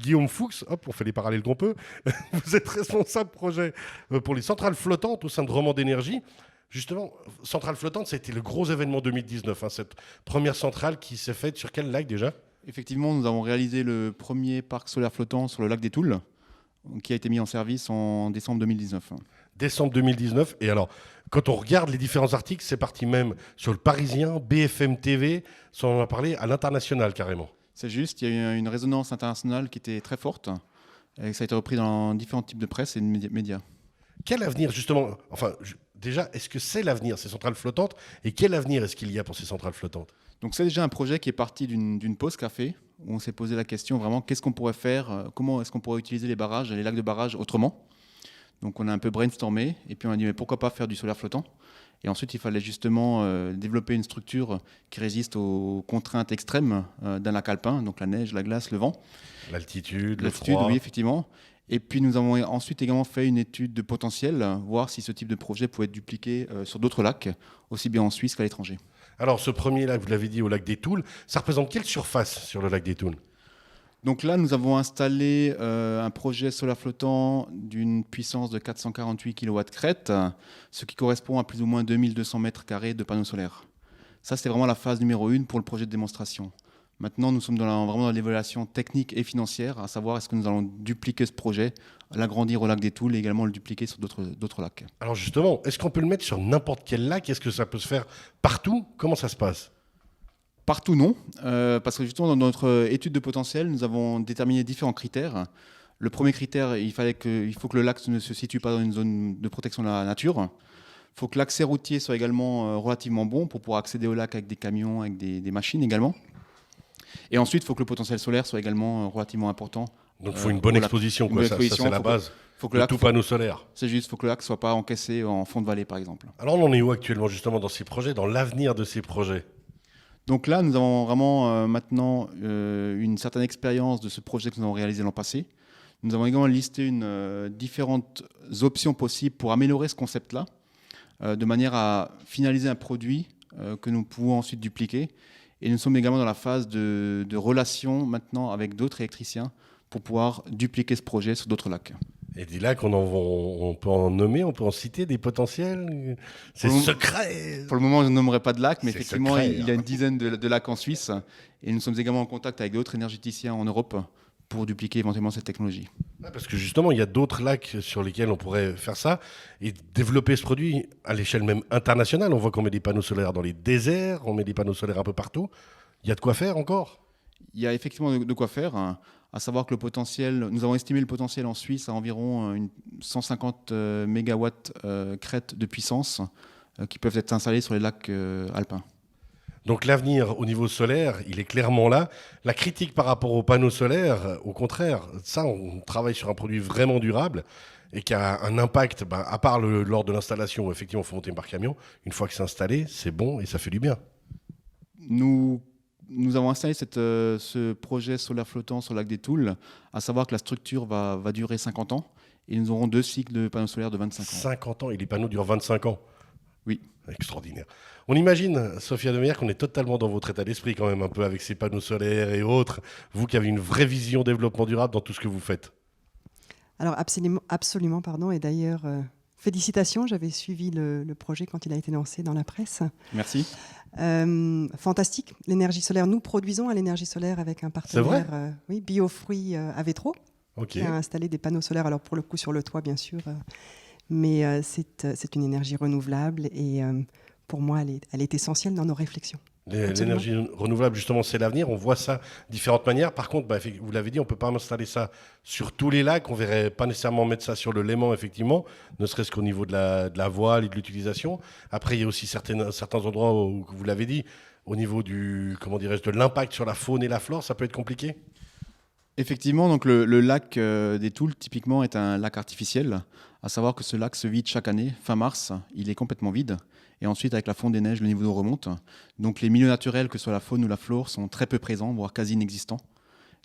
Guillaume Fuchs, hop, on fait les parallèles qu'on peut. Vous êtes responsable projet pour les centrales flottantes au sein de Romand d'énergie. Justement, centrale flottante, ça a été le gros événement 2019, hein, cette première centrale qui s'est faite sur quel lac déjà? Effectivement, nous avons réalisé le premier parc solaire flottant sur le lac des Toules, qui a été mis en service en décembre 2019. Décembre 2019. Et alors, quand on regarde les différents articles, c'est parti même sur le Parisien, BFM TV, ça en a parlé à l'international carrément. C'est juste, il y a eu une résonance internationale qui était très forte, et ça a été repris dans différents types de presse et de médias. Quel avenir justement, enfin déjà, est-ce que c'est l'avenir, ces centrales flottantes? Et quel avenir est-ce qu'il y a pour ces centrales flottantes? Donc c'est déjà un projet qui est parti d'une pause café, où on s'est posé la question vraiment qu'est-ce qu'on pourrait faire, comment est-ce qu'on pourrait utiliser les barrages, les lacs de barrage autrement. Donc on a un peu brainstormé, et puis on a dit mais pourquoi pas faire du solaire flottant. Et ensuite il fallait justement développer une structure qui résiste aux contraintes extrêmes d'un lac alpin, donc la neige, la glace, le vent. L'altitude, le froid. Oui, effectivement. Et puis nous avons ensuite également fait une étude de potentiel, voir si ce type de projet pouvait être dupliqué sur d'autres lacs, aussi bien en Suisse qu'à l'étranger. Alors ce premier lac, vous l'avez dit, au lac des Toules, ça représente quelle surface sur le lac des Toules? Donc là, nous avons installé un projet solaire flottant d'une puissance de 448 kW crête, ce qui correspond à plus ou moins 2200 mètres carrés de panneaux solaires. Ça, c'est vraiment la phase numéro 1 pour le projet de démonstration. Maintenant, nous sommes vraiment dans l'évaluation technique et financière, à savoir est-ce que nous allons dupliquer ce projet, l'agrandir au lac des Toules et également le dupliquer sur d'autres lacs. Alors justement, est-ce qu'on peut le mettre sur n'importe quel lac? Est-ce que ça peut se faire partout? Comment ça se passe? Partout non, parce que justement dans notre étude de potentiel, nous avons déterminé différents critères. Le premier critère, il faut que le lac ne se situe pas dans une zone de protection de la nature. Il faut que l'accès routier soit également relativement bon pour pouvoir accéder au lac avec des camions, avec des machines également. Et ensuite, il faut que le potentiel solaire soit également relativement important. Donc il faut une bonne exposition, quoi. Ça c'est la base de tout panneau solaire. C'est juste, il faut que le lac ne soit pas encaissé en fond de vallée, par exemple. Alors on en est où actuellement justement dans ces projets, dans l'avenir de ces projets? Donc là, nous avons vraiment maintenant une certaine expérience de ce projet que nous avons réalisé l'an passé. Nous avons également listé différentes options possibles pour améliorer ce concept-là, de manière à finaliser un produit que nous pouvons ensuite dupliquer. Et nous sommes également dans la phase de relation maintenant avec d'autres électriciens pour pouvoir dupliquer ce projet sur d'autres lacs. Et des lacs, on peut en nommer, on peut en citer des potentiels? C'est secret. Pour le moment, je ne nommerai pas de lacs, mais effectivement, secret, il y a une dizaine de lacs en Suisse. Et nous sommes également en contact avec d'autres énergéticiens en Europe pour dupliquer éventuellement cette technologie. Parce que justement, il y a d'autres lacs sur lesquels on pourrait faire ça et développer ce produit à l'échelle même internationale. On voit qu'on met des panneaux solaires dans les déserts, on met des panneaux solaires un peu partout. Il y a de quoi faire encore? Il y a effectivement de quoi faire, hein. À savoir que le potentiel, nous avons estimé le potentiel en Suisse à environ 150 MW crête de puissance qui peuvent être installés sur les lacs alpins. Donc l'avenir au niveau solaire, il est clairement là. La critique par rapport aux panneaux solaires, au contraire, ça, on travaille sur un produit vraiment durable et qui a un impact, à part lors de l'installation, où effectivement, il faut monter par camion. Une fois que c'est installé, c'est bon et ça fait du bien. Nous avons installé ce projet solaire flottant sur le lac des Toules, à savoir que la structure va durer 50 ans et nous aurons 2 cycles de panneaux solaires de 25 ans. 50 ans et les panneaux durent 25 ans. Oui. Extraordinaire. On imagine, Sophia Demeyère, qu'on est totalement dans votre état d'esprit quand même, un peu avec ces panneaux solaires et autres. Vous qui avez une vraie vision développement durable dans tout ce que vous faites. Alors absolument, pardon. Et d'ailleurs, félicitations, j'avais suivi le projet quand il a été lancé dans la presse. Merci. Fantastique. L'énergie solaire, nous produisons à l'énergie solaire avec un partenaire, Biofruits Avetro, qui a installé des panneaux solaires, alors pour le coup sur le toit bien sûr, mais c'est une énergie renouvelable et pour moi elle est essentielle dans nos réflexions. L'énergie renouvelable, justement, c'est l'avenir. On voit ça de différentes manières. Par contre, vous l'avez dit, on ne peut pas installer ça sur tous les lacs. On ne verrait pas nécessairement mettre ça sur le Léman, effectivement, ne serait-ce qu'au niveau de la voile et de l'utilisation. Après, il y a aussi certains endroits où, vous l'avez dit, au niveau de l'impact sur la faune et la flore, ça peut être compliqué. Effectivement, donc le lac des Toules, typiquement, est un lac artificiel. À savoir que ce lac se vide chaque année. Fin mars, il est complètement vide. Et ensuite, avec la fonte des neiges, le niveau d'eau remonte. Donc les milieux naturels, que ce soit la faune ou la flore, sont très peu présents, voire quasi inexistants.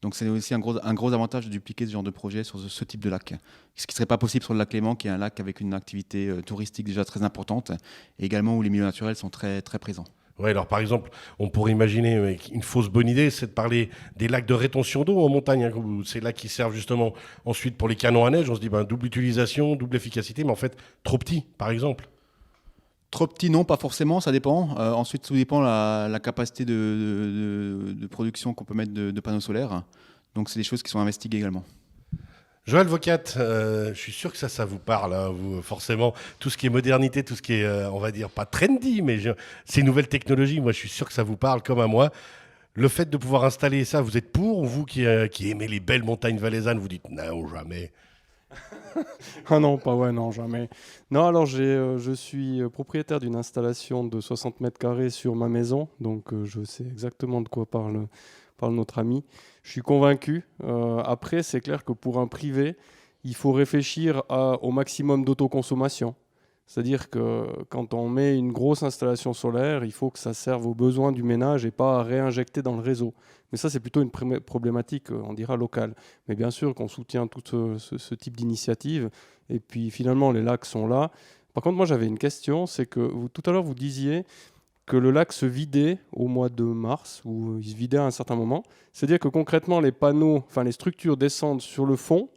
Donc c'est aussi un gros avantage de dupliquer ce genre de projet sur ce type de lac. Ce qui ne serait pas possible sur le lac Léman, qui est un lac avec une activité touristique déjà très importante, et également où les milieux naturels sont très, très présents. Ouais, alors par exemple, on pourrait imaginer une fausse bonne idée, c'est de parler des lacs de rétention d'eau en montagne. Hein, ces lacs qui servent justement ensuite pour les canons à neige. On se dit double utilisation, double efficacité, mais en fait trop petit, par exemple. Trop petit, non, pas forcément, ça dépend. Ensuite, tout dépend de la capacité de production qu'on peut mettre de panneaux solaires. Donc, c'est des choses qui sont investiguées également. Joël Vocat, je suis sûr que ça vous parle, hein, vous, forcément. Tout ce qui est modernité, tout ce qui est, on va dire, pas trendy, mais ces nouvelles technologies, moi, je suis sûr que ça vous parle comme à moi. Le fait de pouvoir installer ça, vous êtes pour, ou vous qui aimez les belles montagnes valaisannes, vous dites non, jamais. Ah non, non, jamais. Non, alors je suis propriétaire d'une installation de 60 mètres carrés sur ma maison, donc je sais exactement de quoi parle notre ami. Je suis convaincu. Après, c'est clair que pour un privé, il faut réfléchir au maximum d'autoconsommation. C'est-à-dire que quand on met une grosse installation solaire, il faut que ça serve aux besoins du ménage et pas à réinjecter dans le réseau. Mais ça, c'est plutôt une problématique, on dira, locale. Mais bien sûr qu'on soutient tout ce type d'initiative. Et puis finalement, les lacs sont là. Par contre, moi, j'avais une question. C'est que tout à l'heure, vous disiez que le lac se vidait au mois de mars, ou il se vidait à un certain moment. C'est-à-dire que concrètement, les panneaux, enfin les structures descendent sur le fond,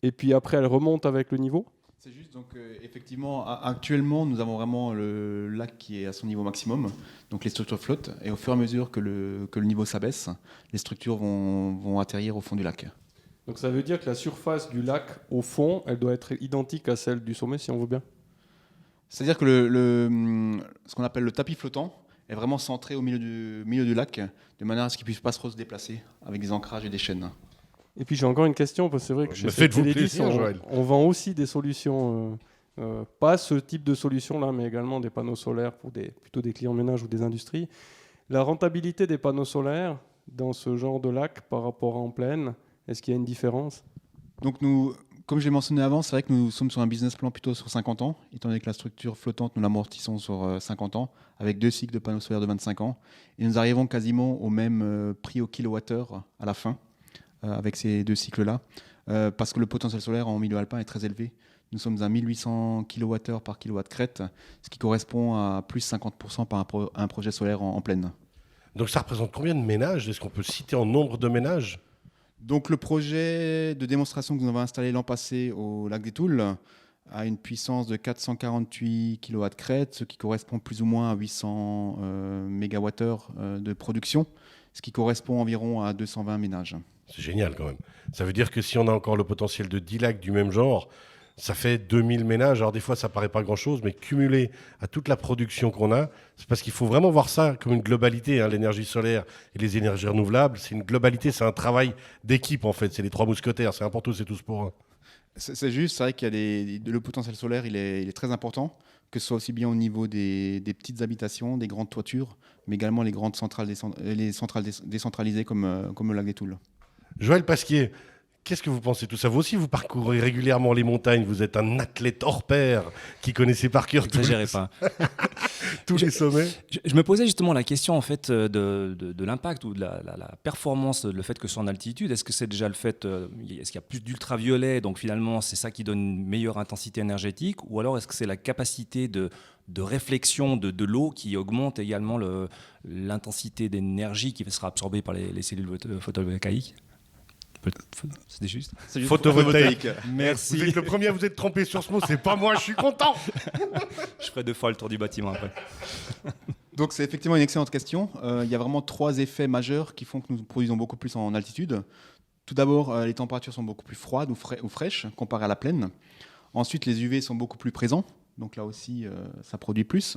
et puis après, elles remontent avec le niveau ? C'est juste, donc effectivement, actuellement, nous avons vraiment le lac qui est à son niveau maximum, donc les structures flottent, et au fur et à mesure que le niveau s'abaisse, les structures vont atterrir au fond du lac. Donc ça veut dire que la surface du lac, au fond, elle doit être identique à celle du sommet, si on veut bien ? C'est-à-dire que ce qu'on appelle le tapis flottant est vraiment centré au milieu du lac, de manière à ce qu'il ne puisse pas se déplacer avec des ancrages et des chaînes. Et puis j'ai encore une question, parce que c'est vrai que chez Télédis, on vend aussi des solutions, pas ce type de solution-là, mais également des panneaux solaires pour plutôt des clients ménages ou des industries. La rentabilité des panneaux solaires dans ce genre de lac par rapport à en plaine, est-ce qu'il y a une différence ? Donc nous, comme je l'ai mentionné avant, c'est vrai que nous sommes sur un business plan plutôt sur 50 ans, étant donné que la structure flottante, nous l'amortissons sur 50 ans, avec 2 cycles de panneaux solaires de 25 ans. Et nous arrivons quasiment au même prix au kilowattheure à la fin, avec ces 2 cycles-là, parce que le potentiel solaire en milieu alpin est très élevé. Nous sommes à 1800 kWh par kilowatt crête, ce qui correspond à plus 50% par un projet solaire en plaine. Donc ça représente combien de ménages ? Est-ce qu'on peut citer en nombre de ménages ? Donc le projet de démonstration que nous avons installé l'an passé au lac des Toules a une puissance de 448 kW crête, ce qui correspond plus ou moins à 800 MWh de production, ce qui correspond environ à 220 ménages. C'est génial quand même. Ça veut dire que si on a encore le potentiel de 10 lacs du même genre, ça fait 2000 ménages. Alors des fois, ça paraît pas grand-chose, mais cumulé à toute la production qu'on a, c'est parce qu'il faut vraiment voir ça comme une globalité. Hein, l'énergie solaire et les énergies renouvelables, c'est une globalité, c'est un travail d'équipe en fait. C'est les 3 mousquetaires, c'est un pour tous, c'est tous pour un. C'est juste, c'est vrai qu'il y a le potentiel solaire, il est très important, que ce soit aussi bien au niveau des petites habitations, des grandes toitures, mais également les grandes centrales, les centrales décentralisées comme le lac des Toules. Joël Pasquier, qu'est-ce que vous pensez de tout ça ? Vous aussi, vous parcourez régulièrement les montagnes. Vous êtes un athlète hors pair qui connaissait par cœur tous les sommets. Je me posais justement la question en fait de l'impact ou de la performance, le fait que ce soit en altitude. Est-ce que c'est déjà le fait, est-ce qu'il y a plus d'ultraviolet, donc finalement c'est ça qui donne une meilleure intensité énergétique, ou alors est-ce que c'est la capacité de réflexion de l'eau qui augmente également l'intensité d'énergie qui sera absorbée par les cellules photovoltaïques ? C'était juste. Photovoltaïque. Merci. Vous êtes le premier à vous être trompé sur ce mot, c'est pas moi, je suis content. Je ferai 2 fois le tour du bâtiment après. Donc c'est effectivement une excellente question. Il y a vraiment 3 effets majeurs qui font que nous produisons beaucoup plus en altitude. Tout d'abord, les températures sont beaucoup plus froides ou fraîches comparées à la plaine. Ensuite, les UV sont beaucoup plus présents. Donc là aussi, ça produit plus.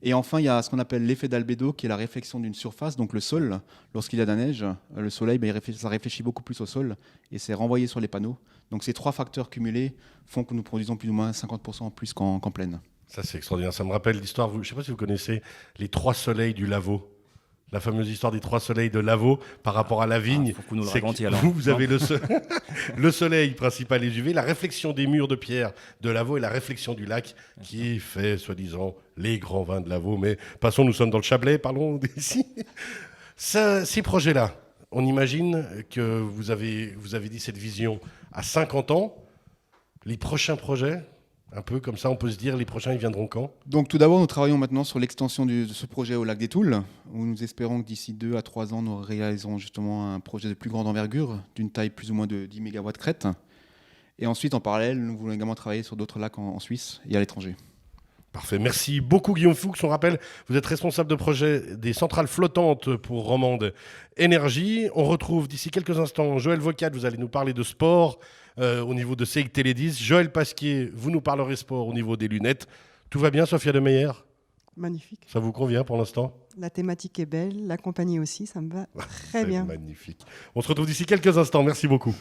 Et enfin, il y a ce qu'on appelle l'effet d'albédo, qui est la réflexion d'une surface, donc le sol. Lorsqu'il y a de la neige, le soleil, ça réfléchit beaucoup plus au sol et c'est renvoyé sur les panneaux. Donc ces 3 facteurs cumulés font que nous produisons plus ou moins 50% plus qu'en plaine. Ça, c'est extraordinaire. Ça me rappelle l'histoire, je ne sais pas si vous connaissez les 3 soleils du Lavaux. La fameuse histoire des 3 soleils de Lavaux par rapport à la vigne. Faut que nous le racontiez alors. Vous avez le soleil principal, les UV, la réflexion des murs de pierre de Lavaux et la réflexion du lac qui fait, soi-disant, les grands vins de Lavaux. Mais passons, nous sommes dans le Chablais, parlons d'ici. Ces projets-là, on imagine que vous avez dit cette vision à 50 ans. Les prochains projets, Un peu comme ça, on peut se dire, les prochains, ils viendront quand? Donc tout d'abord, nous travaillons maintenant sur l'extension de ce projet au lac des Toules, où nous espérons que d'ici 2 à 3 ans, nous réaliserons justement un projet de plus grande envergure, d'une taille plus ou moins de 10 MW crête. Et ensuite, en parallèle, nous voulons également travailler sur d'autres lacs en Suisse et à l'étranger. Parfait. Merci beaucoup, Guillaume Fuchs. On rappelle, vous êtes responsable de projet des centrales flottantes pour Romande Énergie. On retrouve d'ici quelques instants Joël Vocat. Vous allez nous parler de sport au niveau de CEIC Télé 10. Joël Pasquier, vous nous parlerez sport au niveau des lunettes. Tout va bien, Sophia de Meyer? Magnifique. Ça vous convient pour l'instant? La thématique est belle, la compagnie aussi, ça me va très bien. Magnifique. On se retrouve d'ici quelques instants. Merci beaucoup.